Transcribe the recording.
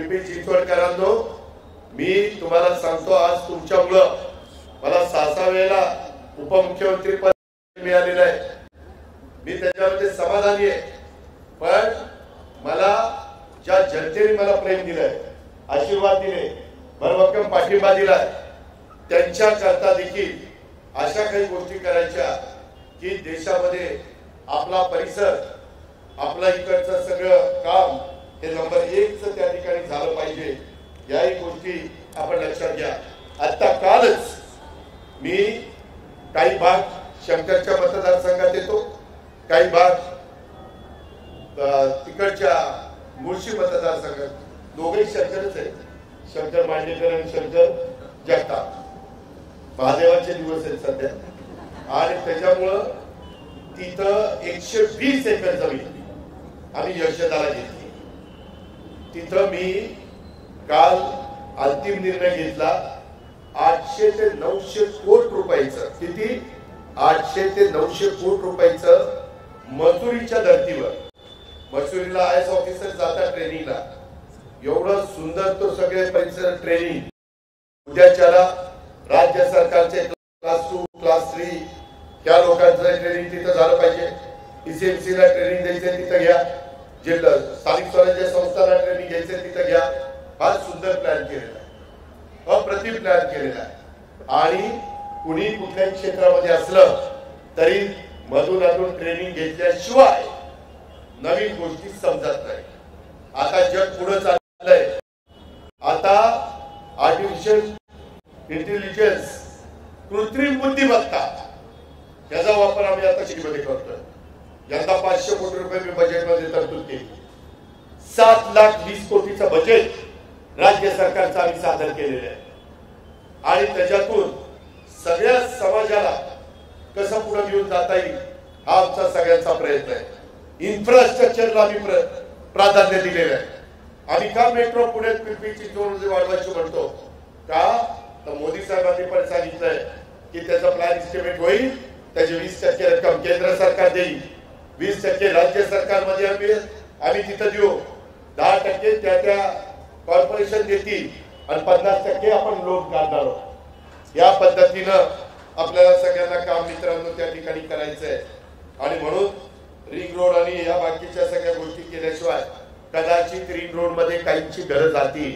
पिंपरी चिंचवडकरांनो, मी तुम्हाला सांगतो, आज तुमच्यामुळं मला 6 वेळेला उपमुख्यमंत्री पद मिळालेलं आहे. मी त्याच्यामध्ये समाधानी आहे. पण मला ज्या जनतेने मला प्रेम दिलंय, आशीर्वाद दिले, भरभक्कम पाठिंबा दिलाय, त्यांच्या करता देखील अशा काही गोष्टी करायच्या की देशामध्ये आपला परिसर, आपला इकडचं सगळं काम हे नंबर 1 त्या ठिकाणी झालं पाहिजे. याही गोष्टी आपण लक्षात घ्या. आता कालच मी काही भाग शंकरच्या मतदारसंघात येतो, काही भाग तिकडच्या मुळशी मतदारसंघात, दोघेही शंकरच आहे, शंकर मांडेकर आणि शंकर जगताप. महादेवाचे दिवस आहेत सध्या, आणि त्याच्यामुळं तिथं 120 एकर जमीन आम्ही यशदाला घेतली. तिथं मी काल अंतिम निर्णय घेतला. 800 ते 900 कोटी रुपयाचं, किती 800 ते 900 कोटी रुपयाचं मजुरीच्या धर्तीवर, मजुरीला IAS ऑफिसर जाता ट्रेनिंगला, एवढं सुंदर तो सगळे परिसर ट्रेनिंग. उद्याच्याला राज्य सरकारचे क्लास 2 क्लास 3 या लोकांचं ट्रेनिंग तिथं झालं पाहिजे. PCMC ला ट्रेनिंग द्यायचं तिथं घ्या, जिल्हा स्थानिक स्वराज्य संस्थांना ट्रेनिंग घ्यायचं तिथं घ्या. फार सुंदर प्लॅन केलेला आहे, अप्रतिम प्लॅन केलेला आहे. आणि कुणी कुठल्याही क्षेत्रामध्ये असलं तरी मधून ट्रेनिंग घेतल्याशिवाय नवीन गोष्टी समजत नाही. आता जग पुढे चाललंय. आता आर्टिफिशियल इंटेलिजन्स, कृत्रिम बुद्धिमत्ता, याचा वापर आम्ही आता शेतीमध्ये करतोय. यंदा 500 कोटी रुपये मी बजेटमध्ये तरतूद केली. 7,20,00,000 कोटीचं बजेट राज्य सरकारचं आम्ही सादर केलेलं आहे. आणि त्याच्यातून सगळ्या समाजाला कसं पुढे घेऊन जाता येईल हा आमचा सगळ्यांचा प्रयत्न आहे. इन्फ्रास्ट्रक्चरला आम्ही प्राधान्य दिलेलं आहे. आम्ही का मेट्रो पुण्यात पिंपरी चिंचवडमध्ये वाढवायची म्हणतो का, तर मोदी साहेबांनी पण सांगितलंय की त्याचा प्लॅन इस्टिमेट होईल, त्याची 20% रक्कम केंद्र सरकार देईल, 20% राज्य सरकारमध्ये आम्ही तिथं देऊ, 10% त्या कॉर्पोरेशन देतील आणि 50% आपण लोन काढणार आहोत. या पद्धतीनं आपल्याला सगळ्यांना काम मित्रांनो त्या ठिकाणी करायचं आहे. आणि म्हणून रिंग रोड आणि या बाकीच्या सगळ्या गोष्टी केल्याशिवाय कदाचित रिंग रोड मध्ये काहींची गरज आली